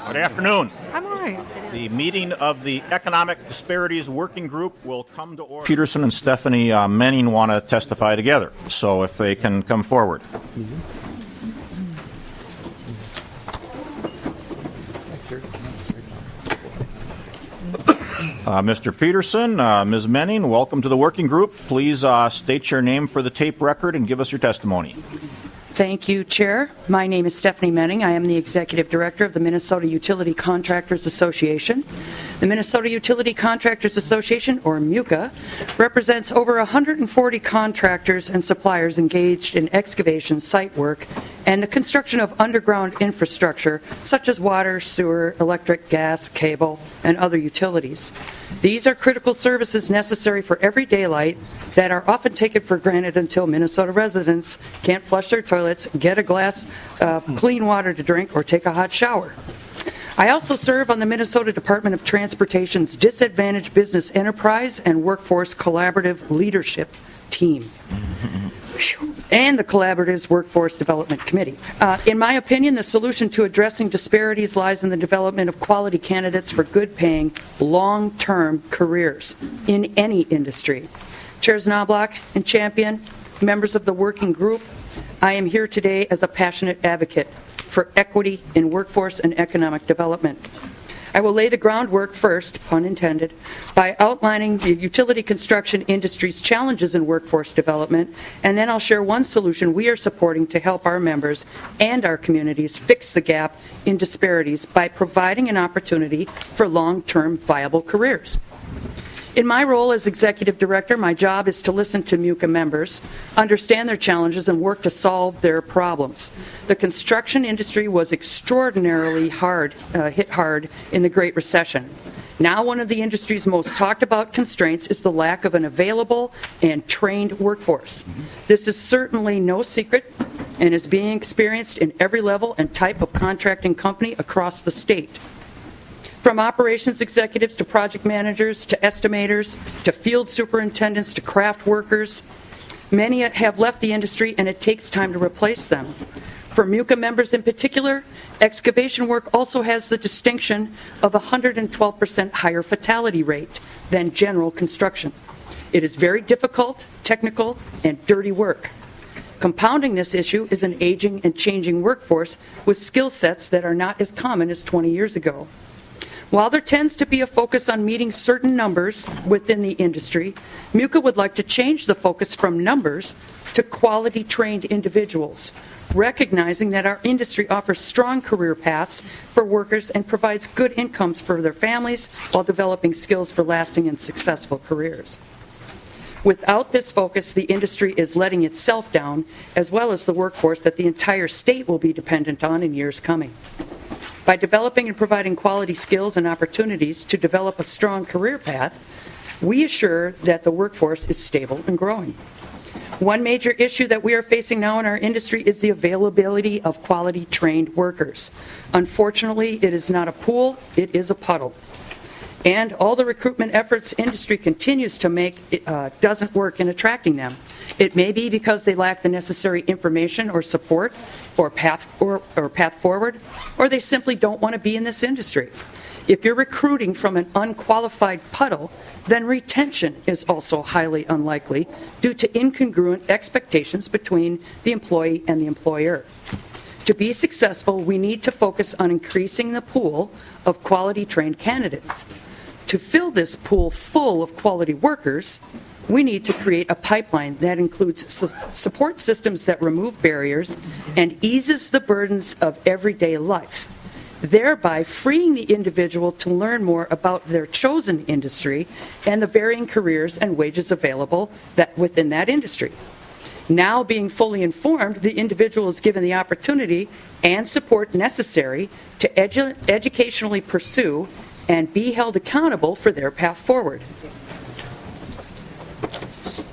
Good afternoon. I'm all right. The meeting of the Economic Disparities Working Group will come to order. Peterson and Stephanie Menning want to testify together, so if they can come forward. Mr. Peterson, Ms. Menning, welcome to the working group. Please state your name for the tape record and give us your testimony. Thank you, Chair. My name is Stephanie Menning. I am the Executive Director of the Minnesota Utility Contractors Association. The Minnesota Utility Contractors Association, or MUCA, represents over 140 contractors and suppliers engaged in excavation, site work, and the construction of underground infrastructure such as water, sewer, electric, gas, cable, and other utilities. These are critical services necessary for everyday life that are often taken for granted until Minnesota residents can't flush their toilets, get a glass of clean water to drink, or take a hot shower. I also serve on the Minnesota Department of Transportation's Disadvantaged Business Enterprise and Workforce Collaborative Leadership Team, and the Collaborative's Workforce Development Committee. In my opinion, the solution to addressing disparities lies in the development of quality candidates for good-paying, long-term careers in any industry. Chairs Knobloch and Champion, members of the working group, I am here today as a passionate advocate for equity in workforce and economic development. I will lay the groundwork first, pun intended, by outlining the utility construction industry's challenges in workforce development, and then I'll share one solution we are supporting to help our members and our communities fix the gap in disparities by providing an opportunity for long-term viable careers. In my role as Executive Director, my job is to listen to MUCA members, understand their challenges, and work to solve their problems. The construction industry was extraordinarily hit hard in the Great Recession. Now one of the industry's most talked about constraints is the lack of an available and trained workforce. This is certainly no secret and is being experienced in every level and type of contracting company across the state. From operations executives to project managers to estimators to field superintendents to craft workers, many have left the industry and it takes time to replace them. For MUCA members in particular, excavation work also has the distinction of a 112% higher fatality rate than general construction. It is very difficult, technical, and dirty work. Compounding this issue is an aging and changing workforce with skill sets that are not as common as 20 years ago. While there tends to be a focus on meeting certain numbers within the industry, MUCA would like to change the focus from numbers to quality trained individuals, recognizing that our industry offers strong career paths for workers and provides good incomes for their families while developing skills for lasting and successful careers. Without this focus, the industry is letting itself down, as well as the workforce that the entire state will be dependent on in years coming. By developing and providing quality skills and opportunities to develop a strong career path, we assure that the workforce is stable and growing. One major issue that we are facing now in our industry is the availability of quality trained workers. Unfortunately, it is not a pool, it is a puddle. And all the recruitment efforts industry continues to make doesn't work in attracting them. It may be because they lack the necessary information or support or path forward, or they simply don't want to be in this industry. If you're recruiting from an unqualified puddle, then retention is also highly unlikely due to incongruent expectations between the employee and the employer. To be successful, we need to focus on increasing the pool of quality trained candidates. To fill this pool full of quality workers, we need to create a pipeline that includes support systems that remove barriers and eases the burdens of everyday life, thereby freeing the individual to learn more about their chosen industry and the varying careers and wages available within that industry. Now being fully informed, the individual is given the opportunity and support necessary to educationally pursue and be held accountable for their path forward.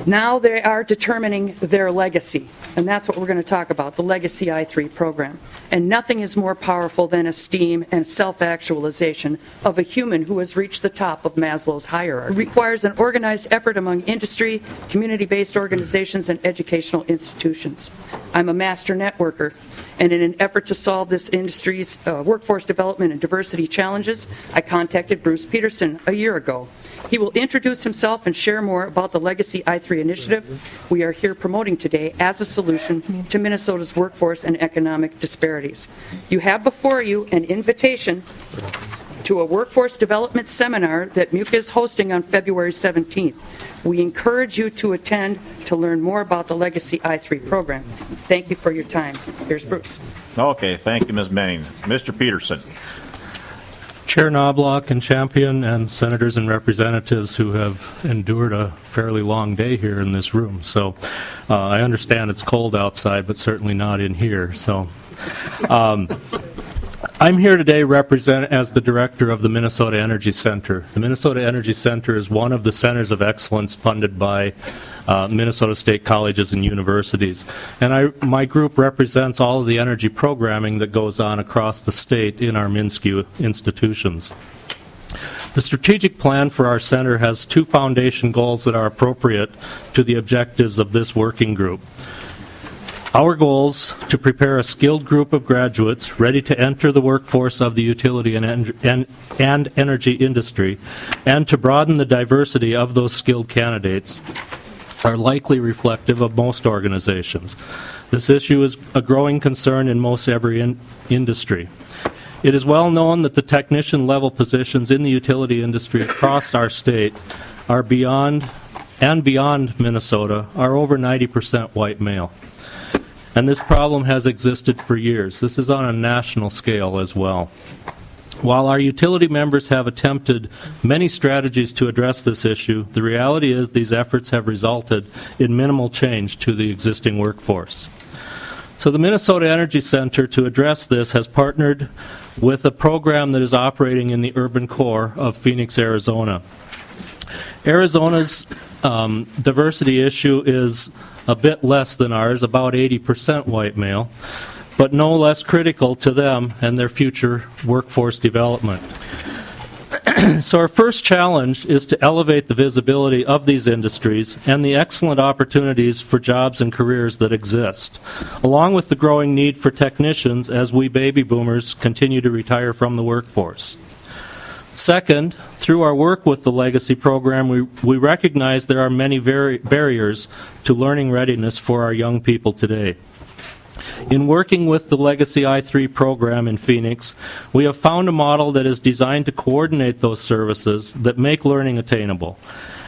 Now they are determining their legacy, and that's what we're going to talk about, the Legacy I-3 program. And nothing is more powerful than esteem and self-actualization of a human who has reached the top of Maslow's hierarchy. It requires an organized effort among industry, community-based organizations, and educational institutions. I'm a master networker, and in an effort to solve this industry's workforce development and diversity challenges, I contacted Bruce Peterson a year ago. He will introduce himself and share more about the Legacy I-3 initiative we are here promoting today as a solution to Minnesota's workforce and economic disparities. You have before you an invitation to a workforce development seminar that MUCA is hosting on February 17th. We encourage you to attend to learn more about the Legacy I-3 program. Thank you for your time. Here's Bruce. Okay, thank you, Ms. Menning. Mr. Peterson. Chair Knobloch and Champion and senators and representatives who have endured a fairly long day here in this room. So I understand it's cold outside, but certainly not in here. So I'm here today as the director of the Minnesota Energy Center. The Minnesota Energy Center is one of the centers of excellence funded by Minnesota State colleges and universities. And my group represents all of the energy programming that goes on across the state in our MINSCU institutions. The strategic plan for our center has two foundation goals that are appropriate to the objectives of this working group. Our goals to prepare a skilled group of graduates ready to enter the workforce of the utility and energy industry, and to broaden the diversity of those skilled candidates, are likely reflective of most organizations. This issue is a growing concern in most every industry. It is well known that the technician level positions in the utility industry across our state are beyond Minnesota are over 90% white male. And this problem has existed for years. This is on a national scale as well. While our utility members have attempted many strategies to address this issue, the reality is these efforts have resulted in minimal change to the existing workforce. So the Minnesota Energy Center, to address this, has partnered with a program that is operating in the urban core of Phoenix, Arizona. Arizona's diversity issue is a bit less than ours, about 80% white male, but no less critical to them and their future workforce development. So our first challenge is to elevate the visibility of these industries and the excellent opportunities for jobs and careers that exist, along with the growing need for technicians as we baby boomers continue to retire from the workforce. Second, through our work with the Legacy program, we recognize there are many barriers to learning readiness for our young people today. In working with the Legacy I-3 program in Phoenix, we have found a model that is designed to coordinate those services that make learning attainable.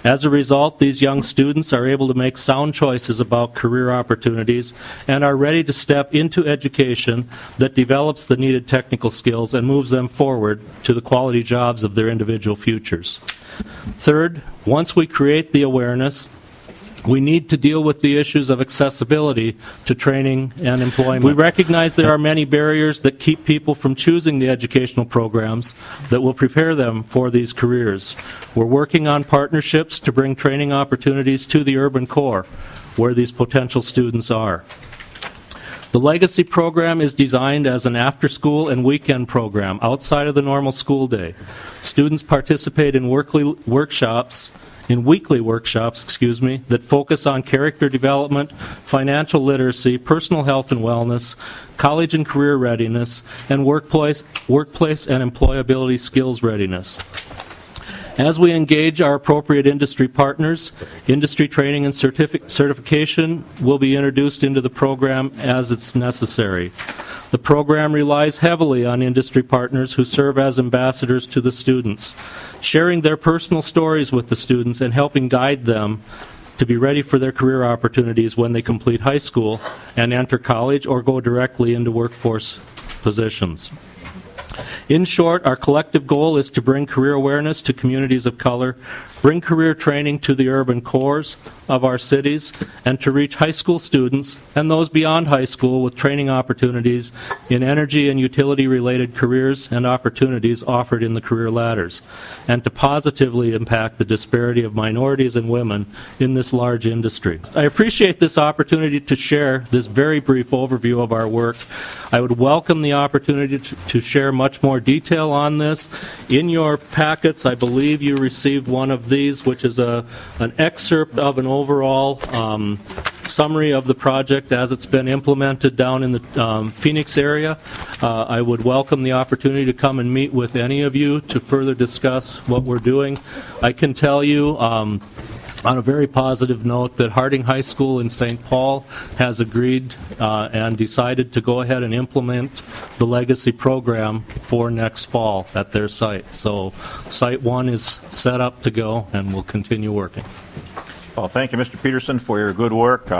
As a result, these young students are able to make sound choices about career opportunities and are ready to step into education that develops the needed technical skills and moves them forward to the quality jobs of their individual futures. Third, once we create the awareness, we need to deal with the issues of accessibility to training and employment. We recognize there are many barriers that keep people from choosing the educational programs that will prepare them for these careers. We're working on partnerships to bring training opportunities to the urban core, where these potential students are. The Legacy program is designed as an after-school and weekend program outside of the normal school day. Students participate in weekly workshops that focus on character development, financial literacy, personal health and wellness, college and career readiness, and workplace and employability skills readiness. As we engage our appropriate industry partners, industry training and certification will be introduced into the program as it's necessary. The program relies heavily on industry partners who serve as ambassadors to the students, sharing their personal stories with the students and helping guide them to be ready for their career opportunities when they complete high school and enter college or go directly into workforce positions. In short, our collective goal is to bring career awareness to communities of color, bring career training to the urban cores of our cities, and to reach high school students and those beyond high school with training opportunities in energy and utility-related careers and opportunities offered in the career ladders, and to positively impact the disparity of minorities and women in this large industry. I appreciate this opportunity to share this very brief overview of our work. I would welcome the opportunity to share much more detail on this. In your packets, I believe you received one of these, which is an excerpt of an overall summary of the project as it's been implemented down in the Phoenix area. I would welcome the opportunity to come and meet with any of you to further discuss what we're doing. I can tell you on a very positive note that Harding High School in St. Paul has agreed and decided to go ahead and implement the legacy program for next fall at their site. So Site 1 is set up to go and will continue working. Well, thank you, Mr. Peterson, for your good work.